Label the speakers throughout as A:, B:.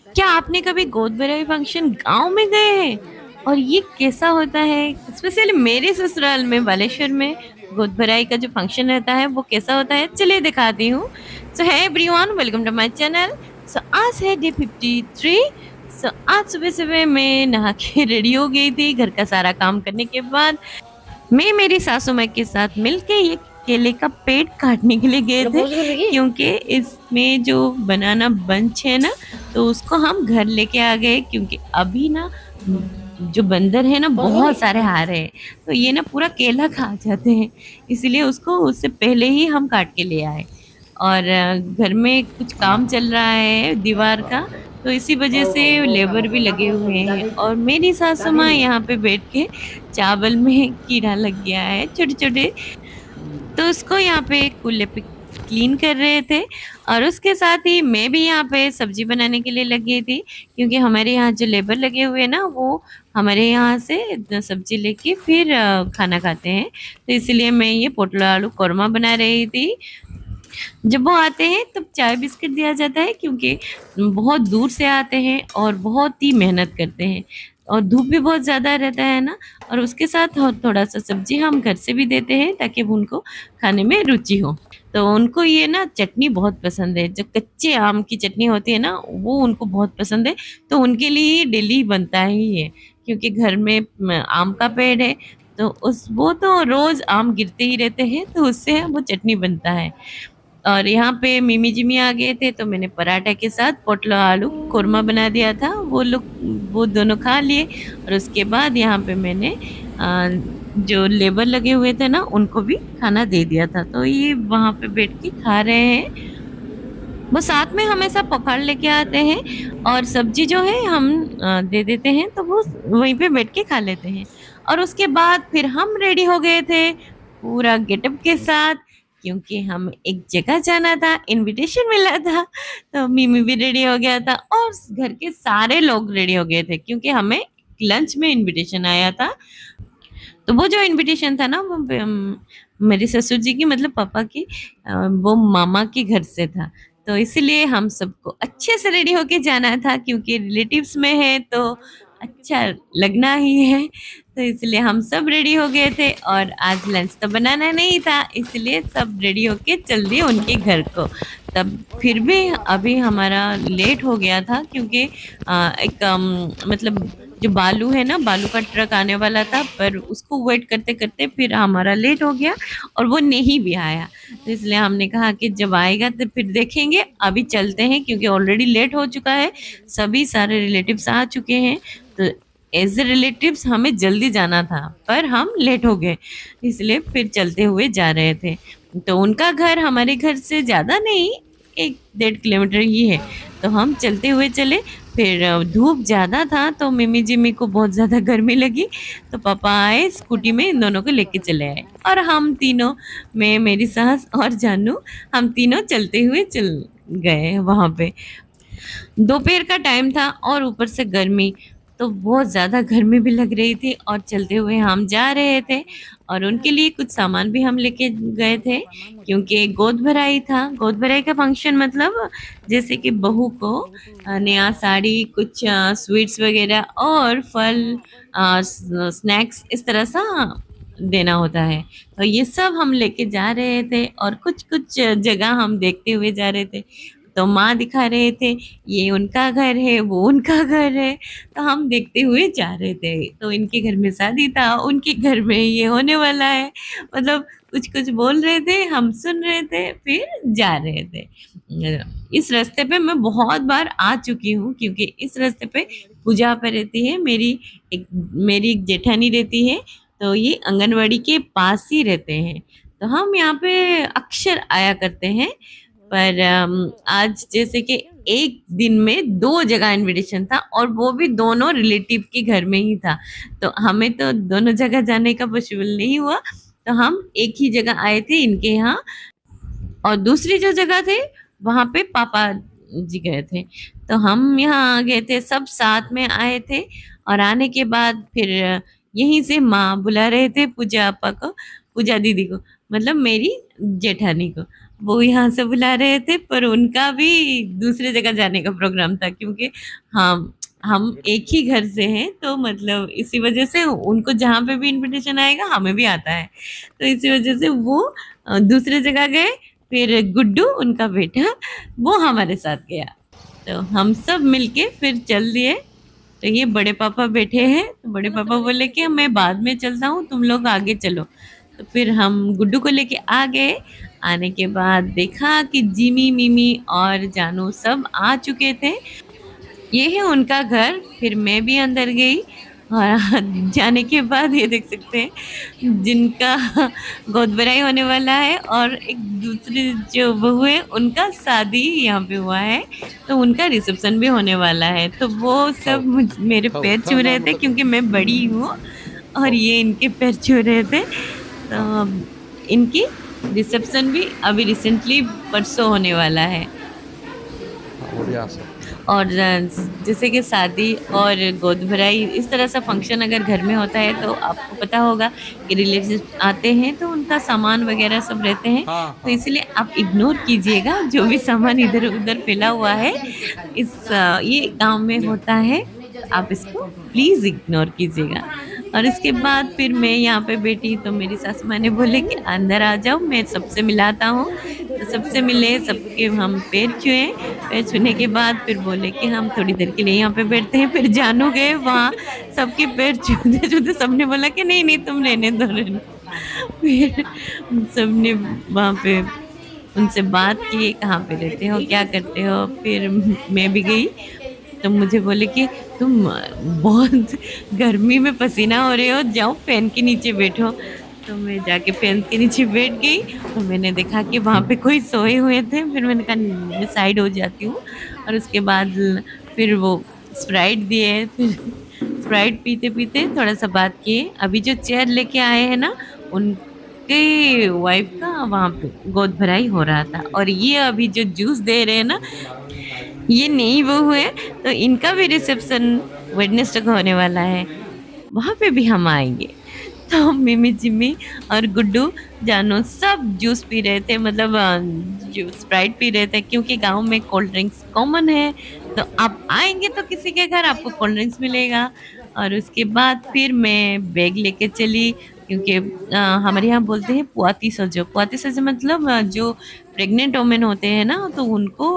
A: क्या आपने कभी गोद भराई फंक्शन गांव में गए हैं? और ये कैसा होता है? स्पेशली मेरे ससुराल में बालेश्वर में गोद भराई का जो फंक्शन रहता है वो कैसा होता है, चलिए दिखाती हूँ। So hi everyone, welcome to my channel. So आज है डे 53। सो आज सुबह सुबह मैं नहा के रेडी हो गई थी घर का सारा काम करने के बाद। मैं मेरी सासू माँ के साथ मिलके ये केले का पेड़ काटने के लिए गए थे, क्योंकि इसमें जो बनाना बंच है ना, तो उसको हम घर लेके आ गए, क्योंकि अभी ना जो बंदर है ना बहुत सारे आ रहे हैं, तो ये ना पूरा केला खा जाते हैं। इसलिए उसको उससे पहले ही हम काट के ले आए। और घर में कुछ काम चल रहा है दीवार का, तो इसी वजह से लेबर भी लगे हुए हैं। और मेरी सासू माँ यहाँ पे बैठ के चावल में कीड़ा लग गया है छोटे छोटे, तो उसको यहाँ पे कूल्हे पे क्लीन कर रहे थे। और उसके साथ ही मैं भी यहाँ पे सब्जी बनाने के लिए लगी थी, क्योंकि हमारे यहाँ जो लेबर लगे हुए हैं ना, वो हमारे यहाँ से सब्जी लेके फिर खाना खाते हैं। तो इसलिए मैं ये पोटला आलू कोरमा बना रही थी। जब वो आते हैं तब चाय बिस्किट दिया जाता है, क्योंकि बहुत दूर से आते हैं और बहुत ही मेहनत करते हैं, और धूप भी बहुत ज़्यादा रहता है ना। और उसके साथ थोड़ा सा सब्जी हम घर से भी देते हैं, ताकि वो उनको खाने में रुचि हो। तो उनको ये ना चटनी बहुत पसंद है, जो कच्चे आम की चटनी होती है ना, वो उनको बहुत पसंद है। तो उनके लिए ये डेली बनता ही है, क्योंकि घर में आम का पेड़ है, तो उस वो तो रोज आम गिरते ही रहते हैं, तो उससे वो चटनी बनता है। और यहाँ पे मिमी जिमी आ गए थे, तो मैंने पराठा के साथ पोटला आलू कोरमा बना दिया था। वो दोनों खा लिए। और उसके बाद यहाँ पे मैंने जो लेबर लगे हुए थे ना, उनको भी खाना दे दिया था, तो ये वहाँ पे बैठ के खा रहे हैं। वो साथ में हमेशा पकड़ लेके आते हैं, और सब्जी जो है हम दे देते हैं, तो वो वहीं पे बैठ के खा लेते हैं। और उसके बाद फिर हम रेडी हो गए थे पूरा गेटअप के साथ, क्योंकि हम एक जगह जाना था, इनविटेशन मिला था। तो मिमी भी रेडी हो गया था, और घर के सारे लोग रेडी हो गए थे, क्योंकि हमें लंच में इनविटेशन आया था। तो वो जो इनविटेशन था ना, वो मेरे ससुर जी की, मतलब पापा की, वो मामा के घर से था। तो इसीलिए हम सबको अच्छे से रेडी होके जाना था, क्योंकि रिलेटिव्स में है तो अच्छा लगना ही है। तो इसलिए हम सब रेडी हो गए थे, और आज लंच तो बनाना नहीं था, इसलिए सब रेडी होके चल दिए उनके घर को। तब फिर भी अभी हमारा लेट हो गया था, क्योंकि एक मतलब जो बालू है ना, बालू का ट्रक आने वाला था, पर उसको वेट करते करते फिर हमारा लेट हो गया, और वो नहीं भी आया। तो इसलिए हमने कहा कि जब आएगा तो फिर देखेंगे, अभी चलते हैं, क्योंकि ऑलरेडी लेट हो चुका है। सभी सारे रिलेटिव्स आ चुके हैं, तो एज ए रिलेटिव्स हमें जल्दी जाना था, पर हम लेट हो गए, इसलिए फिर चलते हुए जा रहे थे। तो उनका घर हमारे घर से ज़्यादा नहीं, 1-1.5 किलोमीटर ही है। तो हम चलते हुए चले। फिर धूप ज़्यादा था, तो मिमी जिमी को बहुत ज़्यादा गर्मी लगी, तो पापा आए स्कूटी में, इन दोनों को लेके चले आए। और हम तीनों, मैं, मेरी सास और जानू, हम तीनों चलते हुए चल गए वहाँ पे। दोपहर का टाइम था, और ऊपर से गर्मी, तो बहुत ज़्यादा गर्मी भी लग रही थी, और चलते हुए हम जा रहे थे। और उनके लिए कुछ सामान भी हम लेके गए थे, क्योंकि गोद भराई था। गोद भराई का फंक्शन मतलब जैसे कि बहू को नया साड़ी, कुछ स्वीट्स वगैरह और फल, स्नैक्स, इस तरह सा देना होता है। तो ये सब हम लेके जा रहे थे, और कुछ कुछ जगह हम देखते हुए जा रहे थे। तो माँ दिखा रहे थे, ये उनका घर है, वो उनका घर है। तो हम देखते हुए जा रहे थे, तो इनके घर में शादी था, उनके घर में ये होने वाला है, मतलब कुछ कुछ बोल रहे थे, हम सुन रहे थे, फिर जा रहे थे। इस रास्ते पे मैं बहुत बार आ चुकी हूँ, क्योंकि इस रास्ते पे पूजा पे रहती है मेरी एक जेठानी रहती है, तो ये आंगनवाड़ी के पास ही रहते हैं। तो हम यहाँ पे अक्सर आया करते हैं। पर आज जैसे कि एक दिन में 2 जगह इनविटेशन था, और वो भी दोनों रिलेटिव के घर में ही था। तो हमें तो दोनों जगह जाने का पॉसिबल नहीं हुआ, तो हम एक ही जगह आए थे इनके यहाँ। और दूसरी जो जगह थे, वहाँ पे पापा जी गए थे। तो हम यहाँ आ गए थे, सब साथ में आए थे। और आने के बाद फिर यहीं से माँ बुला रहे थे पूजा आपा को, पूजा दीदी को, मतलब मेरी जेठानी को। वो यहाँ से बुला रहे थे, पर उनका भी दूसरे जगह जाने का प्रोग्राम था, क्योंकि हम एक ही घर से हैं, तो मतलब इसी वजह से उनको जहाँ पे भी इनविटेशन आएगा हमें भी आता है। तो इसी वजह से वो दूसरे जगह गए। फिर गुड्डू उनका बेटा वो हमारे साथ गया। तो हम सब मिलके फिर चल दिए। तो ये बड़े पापा बैठे हैं, तो बड़े पापा बोले कि मैं बाद में चलता हूँ, तुम लोग आगे चलो। तो फिर हम गुड्डू को लेके आ गए। आने के बाद देखा कि जिमी मिमी और जानू सब आ चुके थे। ये है उनका घर। फिर मैं भी अंदर गई, और जाने के बाद ये देख सकते हैं जिनका गोद भराई होने वाला है, और एक दूसरी जो बहू है उनका शादी यहाँ पे हुआ है, तो उनका रिसेप्शन भी होने वाला है। तो वो सब मेरे पैर छू रहे थे, क्योंकि मैं बड़ी हूँ और ये इनके पैर छू रहे थे। तो इनकी रिसेप्शन भी अभी रिसेंटली परसों होने वाला है।
B: बढ़िया से।
A: और जैसे कि शादी और गोद भराई इस तरह सा फंक्शन अगर घर में होता है, तो आपको पता होगा कि रिलेटिव आते हैं तो उनका सामान वगैरह सब रहते हैं।
B: हाँ
A: तो
B: हाँ।
A: इसलिए आप इग्नोर कीजिएगा जो भी सामान इधर उधर फैला हुआ है। ये गांव में होता है, तो आप इसको प्लीज इग्नोर कीजिएगा। और इसके बाद फिर मैं यहाँ पे बैठी, तो मेरी सासू माँ ने बोले कि अंदर आ जाओ, मैं सबसे मिलाता हूँ। तो सबसे मिले, सबके हम पैर छुए। पैर छूने के बाद फिर बोले कि हम थोड़ी देर के लिए यहाँ पे बैठते हैं। फिर जानू गए वहाँ, सबके पैर छूते छूते सबने बोला कि नहीं नहीं तुम रहने दो, रहने दो। फिर सबने वहाँ पे उनसे बात की, कहाँ पे रहते हो, क्या करते हो। फिर मैं भी गई, तो मुझे बोले कि तुम बहुत गर्मी में पसीना हो रहे हो, जाओ फैन के नीचे बैठो। तो मैं जाके फैन के नीचे बैठ गई, और मैंने देखा कि वहाँ पे कोई सोए हुए थे। फिर मैंने कहा मैं साइड हो जाती हूँ। और उसके बाद फिर वो स्प्राइट दिए। फिर स्प्राइट पीते पीते थोड़ा सा बात किए। अभी जो चेयर लेके आए हैं ना, उनके वाइफ का वहाँ पे गोद भराई हो रहा था। और ये अभी जो जूस दे रहे हैं ना, ये नई बहू है, तो इनका भी रिसेप्शन वेडनेसडे को होने वाला है। वहां पे भी हम आएंगे। तो मिमी जिमी और गुड्डू जानू सब जूस पी रहे थे, मतलब जूस स्प्राइट पी रहे थे, क्योंकि गांव में कोल्ड ड्रिंक्स कॉमन है। तो आप आएंगे तो किसी के घर आपको कोल्ड ड्रिंक्स मिलेगा। और उसके बाद फिर मैं बैग लेके चली, क्योंकि हमारे यहाँ बोलते हैं पुआती सजो। पुआती सजो मतलब जो प्रेग्नेंट वोमेन होते हैं ना, तो उनको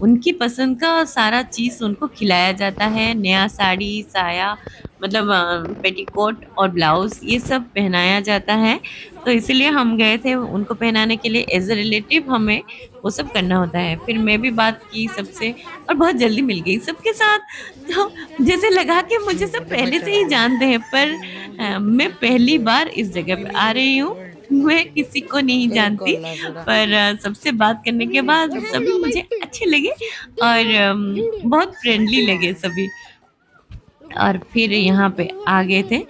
A: उनकी पसंद का सारा चीज़ उनको खिलाया जाता है। नया साड़ी, साया, मतलब पेटीकोट और ब्लाउज, ये सब पहनाया जाता है। तो इसीलिए हम गए थे उनको पहनाने के लिए। एज अ रिलेटिव हमें वो सब करना होता है। फिर मैं भी बात की सबसे, और बहुत जल्दी मिल गई सबके साथ। तो जैसे लगा कि मुझे सब पहले से ही जानते हैं, पर मैं पहली बार इस जगह पे आ रही हूँ। मैं किसी को नहीं जानती, पर सबसे बात करने के बाद सभी मुझे अच्छे लगे, और बहुत फ्रेंडली लगे सभी। और फिर यहाँ पे आ गए थे।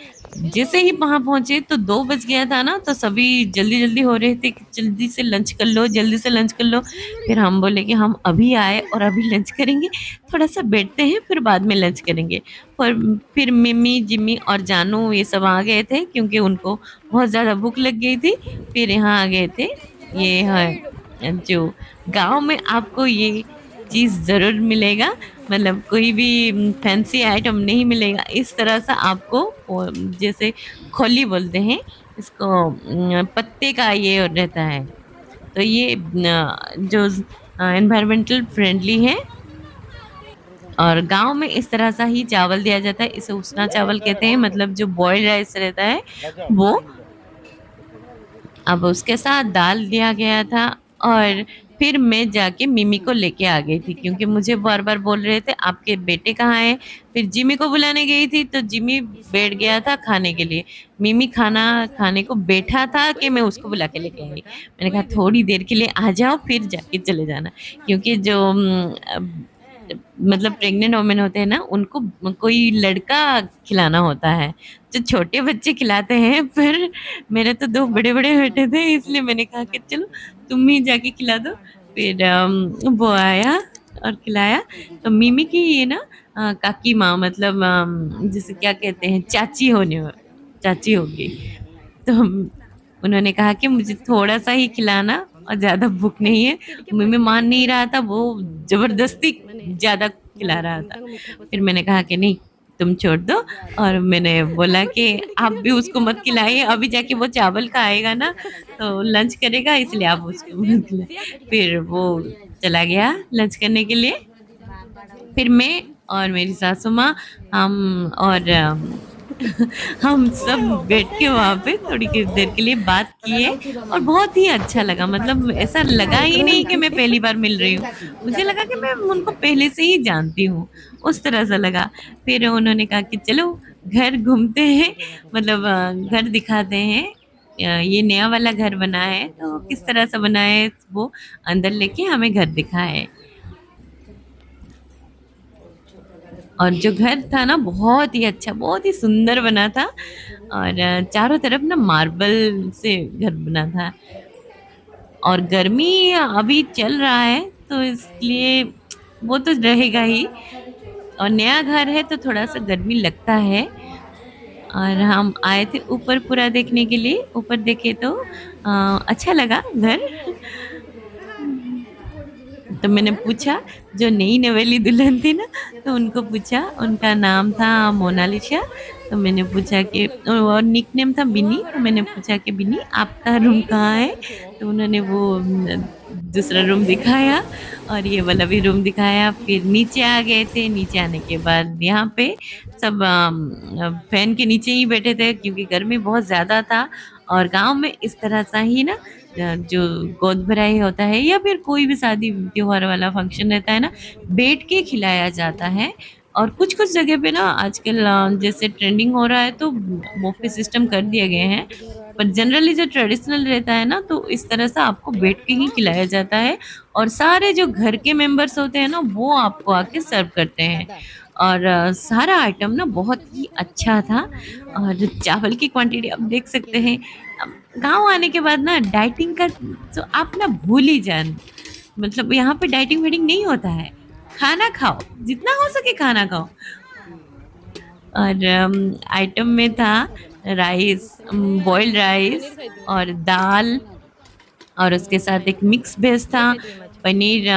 A: जैसे ही वहां पहुंचे तो 2 बज गया था ना, तो सभी जल्दी जल्दी हो रहे थे कि जल्दी से लंच कर लो, जल्दी से लंच कर लो। फिर हम बोले कि हम अभी आए और अभी लंच करेंगे, थोड़ा सा बैठते हैं फिर बाद में लंच करेंगे। और फिर मिमी जिमी और जानू ये सब आ गए थे, क्योंकि उनको बहुत ज़्यादा भूख लग गई थी। फिर यहाँ आ गए थे। ये है जो गांव में आपको ये चीज़ ज़रूर मिलेगा, मतलब कोई भी फैंसी आइटम नहीं मिलेगा इस तरह से आपको। जैसे खोली बोलते हैं इसको, पत्ते का ये रहता है। तो ये जो एनवायरमेंटल फ्रेंडली है। और गांव में इस तरह सा ही चावल दिया जाता है, इसे उसना चावल कहते हैं, मतलब जो बॉयल्ड राइस रहता है वो। अब उसके साथ दाल दिया गया था। और फिर मैं जाके मिमी को लेके आ गई थी, क्योंकि मुझे बार बार बोल रहे थे आपके बेटे कहाँ हैं। फिर जिमी को बुलाने गई थी, तो जिमी बैठ गया था खाने के लिए। मिमी खाना खाने को बैठा था कि मैं उसको बुला के लेके आई। मैंने कहा थोड़ी देर के लिए आ जाओ, फिर जाके चले जाना, क्योंकि जो मतलब प्रेग्नेंट वोमेन होते हैं ना, उनको कोई लड़का खिलाना होता है। जो छोटे बच्चे खिलाते हैं, पर मेरे तो 2 बड़े बड़े बेटे थे, इसलिए मैंने कहा कि चलो तुम ही जाके खिला दो। फिर वो आया और खिलाया। तो मिमी की ये ना काकी माँ, मतलब जिसे क्या कहते हैं, चाची होगी। तो उन्होंने कहा कि मुझे थोड़ा सा ही खिलाना, और ज्यादा भूख नहीं है। मिमी मान नहीं रहा था, वो जबरदस्ती ज्यादा खिला रहा था। फिर मैंने कहा कि नहीं, तुम छोड़ दो। और मैंने बोला कि आप भी उसको मत खिलाइए, अभी जाके वो चावल खाएगा ना तो लंच करेगा, इसलिए आप उसको मत खिलाइए। फिर वो चला गया लंच करने के लिए। फिर मैं और मेरी सासू माँ, हम और हम सब बैठ के वहाँ पे थोड़ी देर के लिए बात किए, और बहुत ही अच्छा लगा। मतलब ऐसा लगा ही नहीं कि मैं पहली बार मिल रही हूँ, मुझे लगा कि मैं उनको पहले से ही जानती हूँ, उस तरह से लगा। फिर उन्होंने कहा कि चलो घर घूमते हैं, मतलब घर दिखाते हैं। ये नया वाला घर बना है, तो किस तरह से बना है वो अंदर लेके हमें घर दिखाए। और जो घर था ना बहुत ही अच्छा, बहुत ही सुंदर बना था। और चारों तरफ ना मार्बल से घर बना था। और गर्मी अभी चल रहा है तो इसलिए वो तो रहेगा ही, और नया घर है तो थोड़ा सा गर्मी लगता है। और हम आए थे ऊपर पूरा देखने के लिए, ऊपर देखे तो अच्छा लगा घर। तो मैंने पूछा, जो नई नवेली दुल्हन थी ना, तो उनको पूछा, उनका नाम था मोनालिसा। तो मैंने पूछा कि, और निक नेम था बिनी, तो मैंने पूछा कि बिनी आपका रूम कहाँ है। तो उन्होंने वो दूसरा रूम दिखाया, और ये वाला भी रूम दिखाया। फिर नीचे आ गए थे, नीचे आने के बाद यहाँ पे सब फैन के नीचे ही बैठे थे क्योंकि गर्मी बहुत ज्यादा था। और गांव में इस तरह सा ही ना, जो गोद भराई होता है या फिर कोई भी शादी त्योहार वाला फंक्शन रहता है ना, बैठ के खिलाया जाता है। और कुछ कुछ जगह पे ना आजकल जैसे ट्रेंडिंग हो रहा है तो बुफे सिस्टम कर दिए गए हैं। पर जनरली जो ट्रेडिशनल रहता है ना, तो इस तरह से आपको बैठ के ही खिलाया जाता है। और सारे जो घर के मेंबर्स होते हैं ना, वो आपको आके सर्व करते हैं। और सारा आइटम ना बहुत ही अच्छा था। और चावल की क्वांटिटी आप देख सकते हैं। गांव आने के बाद ना डाइटिंग का तो आप ना भूल ही जान। मतलब यहाँ पे डाइटिंग वाइटिंग नहीं होता है, खाना खाओ, जितना हो सके खाना खाओ। और आइटम में था राइस, बॉइल्ड राइस और दाल, और उसके साथ एक मिक्स वेज था, पनीर,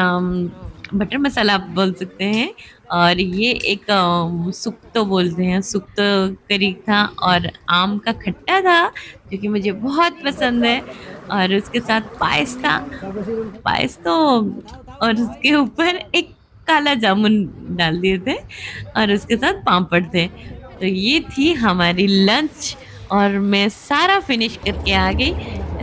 A: बटर मसाला आप बोल सकते हैं। और ये एक सुक्तो बोलते हैं, सुक्तो करी था। और आम का खट्टा था जो कि मुझे बहुत पसंद है। और उसके साथ पायस था, पायस तो, और उसके ऊपर एक काला जामुन डाल दिए थे, और उसके साथ पापड़ थे। तो ये थी हमारी लंच। और मैं सारा फिनिश करके आ गई,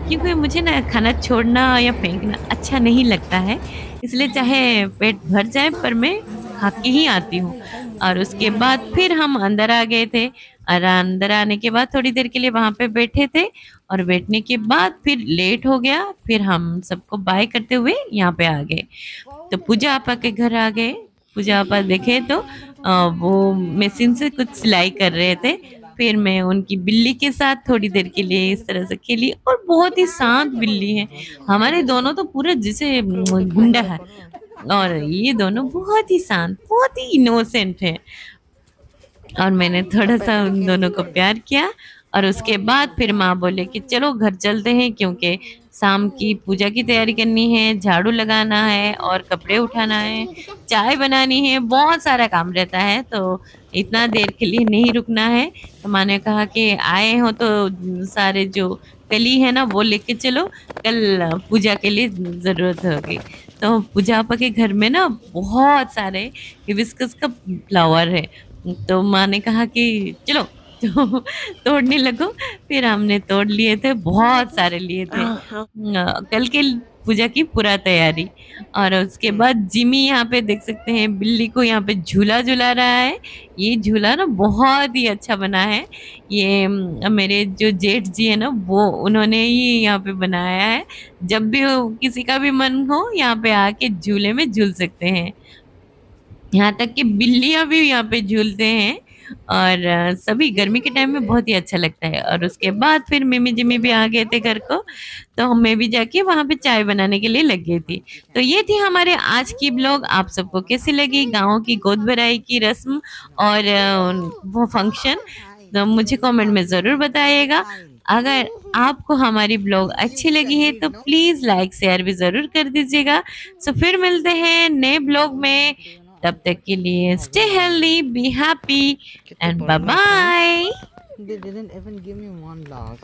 A: क्योंकि मुझे ना खाना छोड़ना या फेंकना अच्छा नहीं लगता है। इसलिए चाहे पेट भर जाए पर मैं खा के ही आती हूँ। और उसके बाद फिर हम अंदर आ गए थे। और अंदर आने के बाद थोड़ी देर के लिए वहां पे बैठे थे, और बैठने के बाद फिर लेट हो गया। फिर हम सबको बाय करते हुए यहाँ पे आ गए, तो पूजा आपा के घर आ गए। पूजा आपा देखे तो वो मशीन से कुछ सिलाई कर रहे थे। फिर मैं उनकी बिल्ली के साथ थोड़ी देर के लिए इस तरह से खेली, और बहुत ही शांत बिल्ली है। हमारे दोनों तो पूरा जैसे गुंडा है, और ये दोनों बहुत ही शांत, बहुत ही इनोसेंट है। और मैंने थोड़ा सा उन दोनों को प्यार किया। और उसके बाद फिर माँ बोले कि चलो घर चलते हैं, क्योंकि शाम की पूजा की तैयारी करनी है, झाड़ू लगाना है और कपड़े उठाना है, चाय बनानी है, बहुत सारा काम रहता है। तो इतना देर के लिए नहीं रुकना है। तो माँ ने कहा कि आए हो तो सारे जो कली है ना वो लेके चलो, कल पूजा के लिए जरूरत होगी। तो पूजा आपा के घर में ना बहुत सारे हिबिस्कस का फ्लावर है। तो माँ ने कहा कि चलो तो तोड़ने लगो। फिर हमने तोड़ लिए थे, बहुत सारे लिए थे। कल के पूजा की पूरा तैयारी। और उसके बाद जिमी यहाँ पे देख सकते हैं, बिल्ली को यहाँ पे झूला झूला रहा है। ये झूला ना बहुत ही अच्छा बना है। ये मेरे जो जेठ जी है ना, वो उन्होंने ही यहाँ पे बनाया है। जब भी किसी का भी मन हो यहाँ पे आके झूले में झूल सकते हैं। यहाँ तक कि बिल्लियां भी यहाँ पे झूलते हैं। और सभी गर्मी के टाइम में बहुत ही अच्छा लगता है। और उसके बाद फिर मिमी जिमी भी आ गए थे घर को, तो मैं भी जाके वहां पे चाय बनाने के लिए लग गई थी। तो ये थी हमारे आज की ब्लॉग। आप सबको कैसी लगी गाँव की गोद भराई की रस्म और वो फंक्शन, तो मुझे कमेंट में ज़रूर बताइएगा। अगर आपको हमारी ब्लॉग अच्छी लगी है तो प्लीज लाइक शेयर भी जरूर कर दीजिएगा। सो फिर मिलते हैं नए ब्लॉग में, तब तक के लिए स्टे हेल्दी, बी हैप्पी
B: कितने
A: एंड बाय
B: पढ़ना था?
A: Bye.
B: They didn't even give me 1 lakh.